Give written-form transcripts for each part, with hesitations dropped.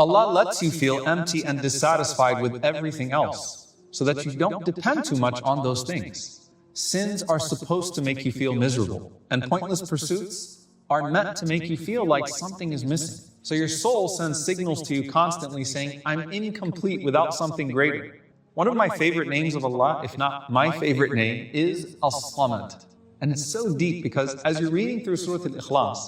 Allah lets you feel empty and dissatisfied with everything else so that you don't depend too much on those things. Sins are supposed to make you feel miserable, and pointless pursuits are meant to make you feel like something is missing. So your soul sends signals to you constantly saying, I'm incomplete without something greater. One of my favorite names of Allah, if not my favorite name, is As-Samad. And it's so deep because as you're reading through Surah Al-Ikhlas,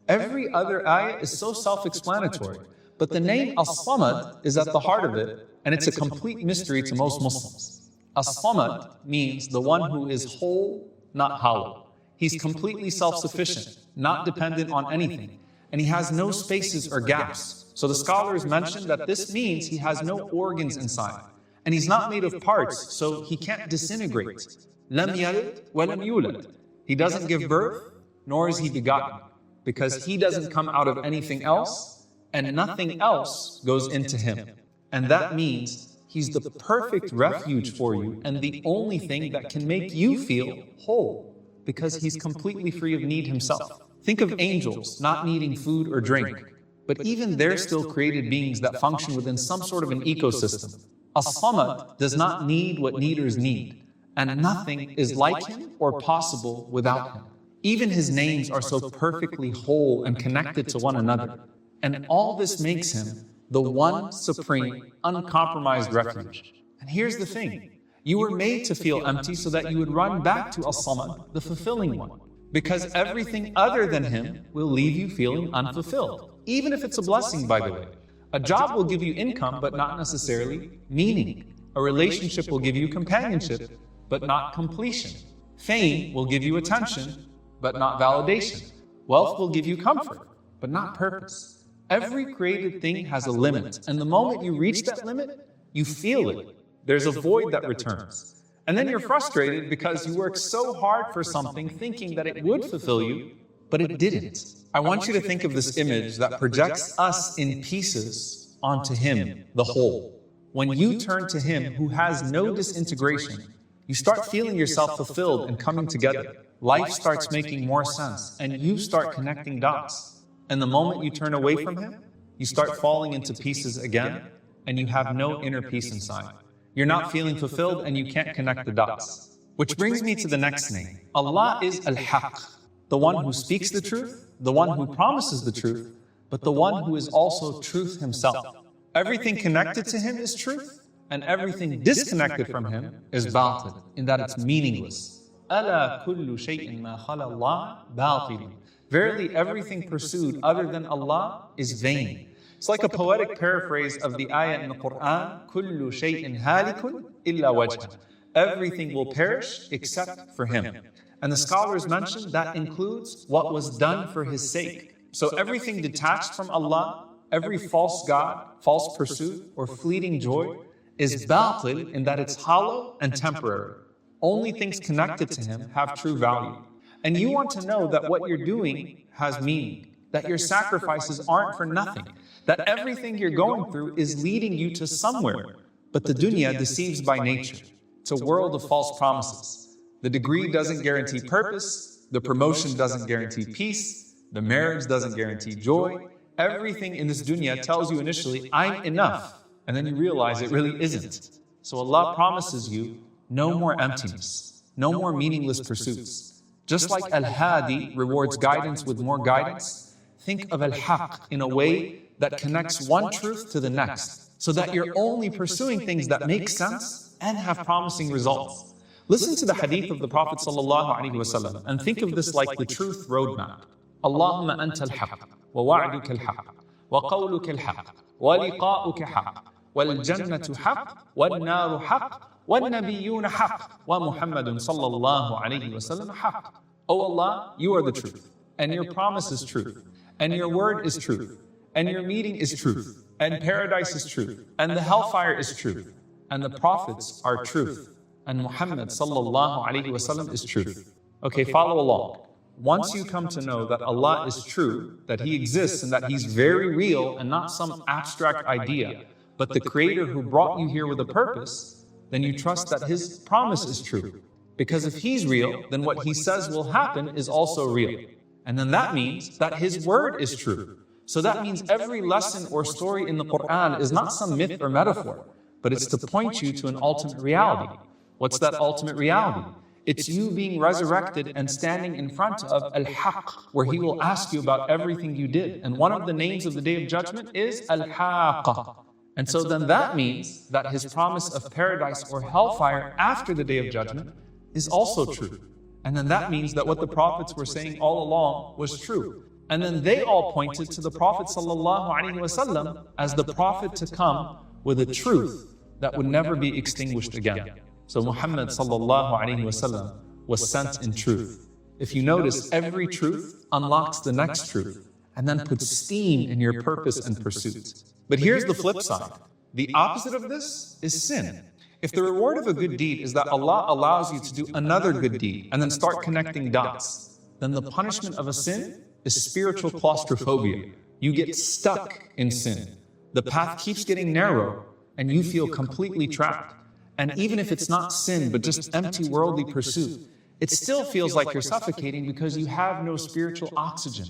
every other ayah is so self-explanatory. But the name As-Samad is at the heart of it, and it's a complete mystery to most Muslims. As-Samad means the one who is whole, not hollow. He's completely self-sufficient, not dependent on anything, and he has no spaces or gaps. So the scholars mention that this means he has no organs inside, and he's not made of parts, so he can't disintegrate. Lam yalid wa lam yulad. He doesn't give birth, nor is he begotten, because he doesn't come out of anything else, and nothing else goes into him. And that means he's the perfect refuge for you and the only thing that can make you feel whole, because he's completely free of need himself. Think of angels not needing food or drink, but even they're still created beings that function within some sort of an ecosystem. As-Samad does not need what needers need, and nothing is like him or possible without him. Even his names are so perfectly whole and connected to one another. And all this makes him the one supreme, uncompromised refuge. And here's the thing. You were made to feel empty so that you would run back to As-Samad, the fulfilling one. Because everything other than him will leave you feeling unfulfilled. Even if it's a blessing, by the way. A job will give you income, but not necessarily meaning. A relationship will give you companionship, but not completion. Fame will give you attention, but not validation. Wealth will give you comfort, but not purpose. Every created thing has a limit, and the moment you reach that limit, you feel it. There's a void that returns. And then you're frustrated because you worked so hard for something thinking that it would fulfill you, but it didn't. I want you to think of this image that projects us in pieces onto Him, the whole. When you turn to Him who has no disintegration, you start feeling yourself fulfilled and coming together. Life starts making more sense, and you start connecting dots. And the moment you turn away from Him, you start falling into pieces again, and you have no inner peace inside. You're not feeling fulfilled, and you can't connect the dots. Which brings me to the next name. Allah is Al-Haq, the one who speaks the truth, the one who promises the truth, but the one who is also truth Himself. Everything connected to Him is truth, and everything disconnected from Him is batil, in that it's meaningless. أَلَا كُلُّ شَيْءٍ مَا خَلَى اللَّهِ بَاطِلٌ. Verily, everything pursued other than Allah is vain. It's like a poetic paraphrase of the ayah in the Quran, كُلُّ شَيْءٍ هَالِكٌ إِلَّا وَجْهَهُ. Everything will perish except for Him. And the scholars mention that includes what was done for His sake. So everything detached from Allah, every false god, false pursuit, or fleeting joy is batil in that it's hollow and temporary. Only things connected to Him have true value. And you want to know that what you're doing has meaning, that your sacrifices aren't for nothing, that everything you're going through is leading you to somewhere. But the dunya deceives by nature. It's a world of false promises. The degree doesn't guarantee purpose, the promotion doesn't guarantee peace, the marriage doesn't guarantee joy. Everything in this dunya tells you initially, I'm enough, and then you realize it really isn't. So Allah promises you no more emptiness, no more meaningless pursuits. Just like Al-Hadi rewards guidance with more guidance, think of Al-Haq in a way that connects one truth to the next, so that you're only pursuing things that make sense and have promising results. Listen to the hadith of the Prophet ﷺ and think of this like the truth roadmap. Allahumma anta al-haq, wa wa'duka al-haq, wa qawluka al-haq, wa liqa'uka haq, wal jannatu haq, wal naru haq, وَالنَّبِيُّونَ حَقٌّ وَمُحَمَّدٌ صَلَّى اللَّهُ عَلَيْهِ وَسَلَّمَ حَقٌّ. O Allah, You are the truth, and Your promise is truth, and Your word is truth, and Your meeting is truth, and paradise is truth, and the hellfire is truth, and the prophets are truth, and Muhammad sallallahu alaihi wasallam is truth. Okay, follow along. Once you come to know that Allah is true, that He exists and that He's very real and not some abstract idea, but the Creator who brought you here with a purpose, then you trust that His promise is true. Because if He's real, then what He says will happen is also real. And then that means that His word is true. So that means every lesson or story in the Quran is not some myth or metaphor, but it's to point you to an ultimate reality. What's that ultimate reality? It's you being resurrected and standing in front of Al-Haq, where He will ask you about everything you did. And one of the names of the Day of Judgment is Al-Haqqa. And so then that means that His promise of paradise or hellfire after the Day of Judgment is also true. And then that means that what the prophets were saying all along was true. And then they all pointed to the Prophet ﷺ as the prophet to come with a truth that would never be extinguished again. So Muhammad ﷺ was sent in truth. If you notice, every truth unlocks the next truth and then puts steam in your purpose and pursuit. But here's the flip side. The opposite of this is sin. If the reward of a good deed is that Allah allows you to do another good deed and then start connecting dots, then the punishment of a sin is spiritual claustrophobia. You get stuck in sin. The path keeps getting narrow and you feel completely trapped. And even if it's not sin, but just empty worldly pursuit, it still feels like you're suffocating because you have no spiritual oxygen.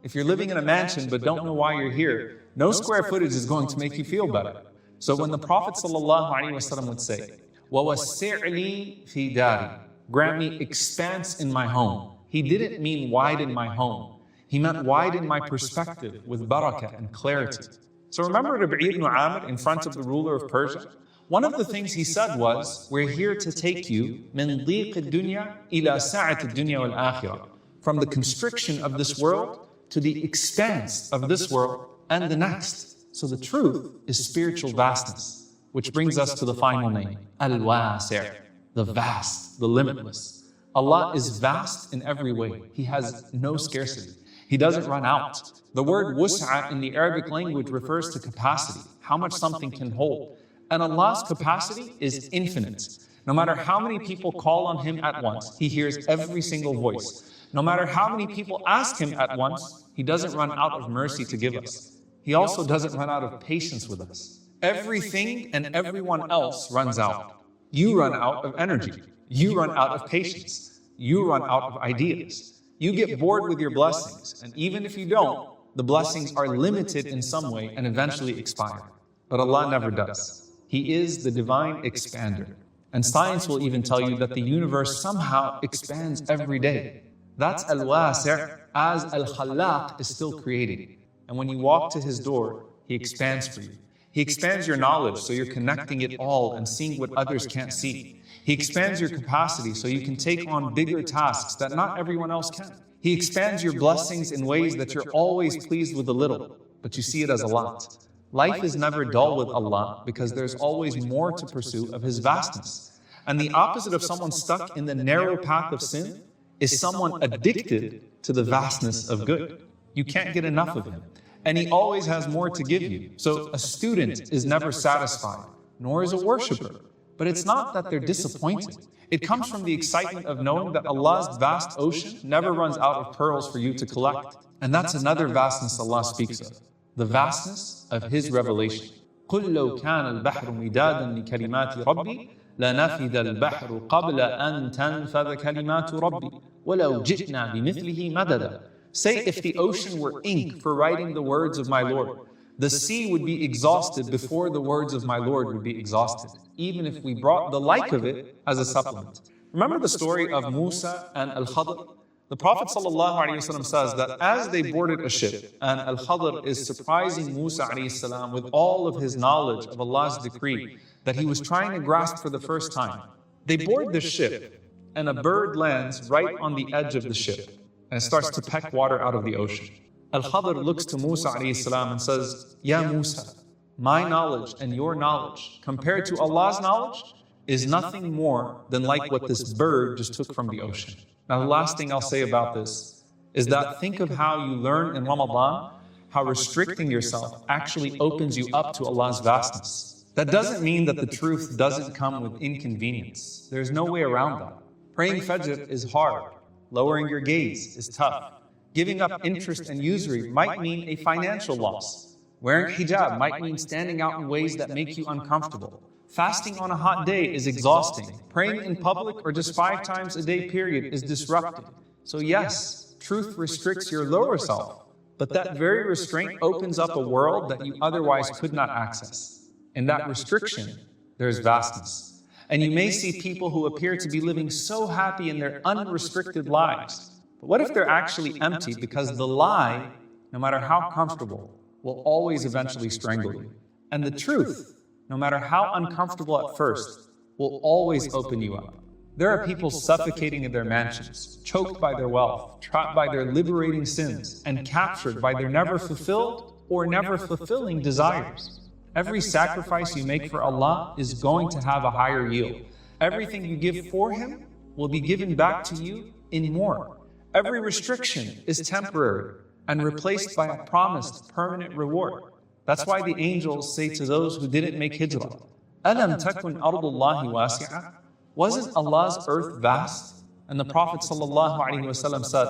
If you're living in a mansion but don't know why you're here, no square footage is going to make you feel better. So when the Prophet ﷺ would say, وَوَسِّعْ لِي فِي دَارِي, grant me expanse in my home, he didn't mean widen my home. He meant widen my perspective with barakah and clarity. So remember Rabi' ibn Amr in front of the ruler of Persia? One of the things he said was, we're here to take you min dhiq ad-dunya ila sa'at ad-dunya wal-akhirah, from the constriction of this world to the expanse of this world and the next. So the truth is spiritual vastness, which brings us to the final name, Al-Wasi', the vast, the limitless. Allah is vast in every way. He has no scarcity. He doesn't run out. The word wus'a in the Arabic language refers to capacity, how much something can hold. And Allah's capacity is infinite. No matter how many people call on Him at once, He hears every single voice. No matter how many people ask Him at once, He doesn't run out of mercy to give us. He also doesn't run out of patience with us. Everything and everyone else runs out. You run out of energy. You run out of patience. You run out of ideas. You get bored with your blessings. And even if you don't, the blessings are limited in some way and eventually expire. But Allah never does. He is the divine expander. And science will even tell you that the universe somehow expands every day. That's Al-Wasi', as Al-Khallaq is still creating. And when you walk to His door, He expands for you. He expands your knowledge so you're connecting it all and seeing what others can't see. He expands your capacity so you can take on bigger tasks that not everyone else can. He expands your blessings in ways that you're always pleased with a little, but you see it as a lot. Life is never dull with Allah because there's always more to pursue of His vastness. And the opposite of someone stuck in the narrow path of sin is someone addicted to the vastness of good. You can't get enough of Him. And He always has more to give you. So a student is never satisfied, nor is a worshiper. But it's not that they're disappointed. It comes from the excitement of knowing that Allah's vast ocean never runs out of pearls for you to collect. And that's another vastness Allah speaks of. The vastness of His revelation. قُلْ لَوْ كَانَ الْبَحْرُ مِدَادًا لِكَلِمَاتِ رَبِّي لَنَفِدَ الْبَحْرُ قَبْلَ أَن تَنْفَذَ كَلِمَاتُ رَبِّي وَلَوْ جِئْنَا بِمِثْلِهِ مَدَدًا. Say if the ocean were ink for writing the words of my Lord, the sea would be exhausted before the words of my Lord would be exhausted, even if we brought the like of it as a supplement. Remember the story of Musa and Al-Khadr? The Prophet ﷺ says that as they boarded a ship, and Al-Khadr is surprising Musa ﷺ with all of his knowledge of Allah's decree that he was trying to grasp for the first time. They board the ship, and a bird lands right on the edge of the ship, and it starts to peck water out of the ocean. Al-Khadr looks to Musa ﷺ and says, Ya Musa, my knowledge and your knowledge, compared to Allah's knowledge, is nothing more than like what this bird just took from the ocean. Now the last thing I'll say about this is that think of how you learn in Ramadan, how restricting yourself actually opens you up to Allah's vastness. That doesn't mean that the truth doesn't come with inconvenience. There's no way around that. Praying Fajr is hard. Lowering your gaze is tough. Giving up interest and usury might mean a financial loss. Wearing hijab might mean standing out in ways that make you uncomfortable. Fasting on a hot day is exhausting. Praying in public or just 5 times a day period is disrupting. So yes, truth restricts your lower self, But that very restraint opens up a world that you otherwise could not access. In that restriction, there's vastness. And you may see people who appear to be living so happy in their unrestricted lives. But what if they're actually empty because the lie, no matter how comfortable, will always eventually strangle you? And the truth, no matter how uncomfortable at first, will always open you up. There are people suffocating in their mansions, choked by their wealth, trapped by their liberating sins, and captured by their never fulfilled or never fulfilling desires. Every sacrifice you make for Allah is going to have a higher yield. Everything you give for Him will be given back to you in more. Every restriction is temporary and replaced by a promised permanent reward. That's why the angels say to those who didn't make hijrah, أَلَمْ تَكُنْ أَرْضُ اللَّهِ وَاسِعَةً? Wasn't Allah's earth vast? And the Prophet ﷺ said,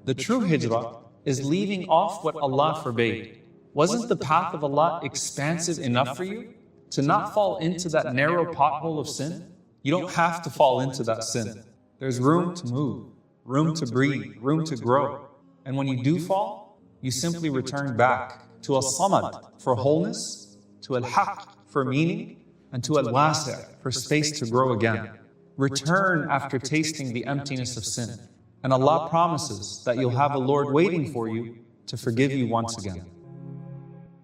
the true hijrah is leaving off what Allah forbade. Wasn't the path of Allah expansive enough for you to not fall into that narrow pothole of sin? You don't have to fall into that sin. There's room to move, room to breathe, room to grow. And when you do fall, you simply return back to al-samad for wholeness, to al-haq for meaning, and to al-wasi' for space to grow again. Return after tasting the emptiness of sin. And Allah promises that you'll have a Lord waiting for you to forgive you once again.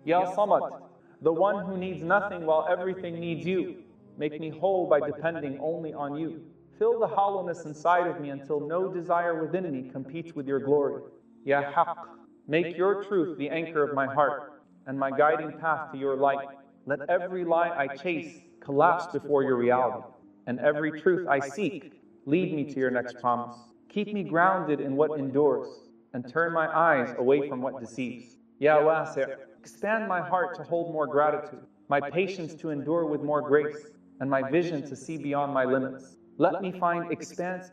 Ya Samad, the one who needs nothing while everything needs you. Make me whole by depending only on you. Fill the hollowness inside of me until no desire within me competes with your glory. Ya Haqq, make your truth the anchor of my heart and my guiding path to your light. Let every lie I chase collapse before your reality, and every truth I seek lead me to your next promise. Keep me grounded in what endures and turn my eyes away from what deceives. Ya Wasi', expand my heart to hold more gratitude, my patience to endure with more grace, and my vision to see beyond my limits. Let me find expanse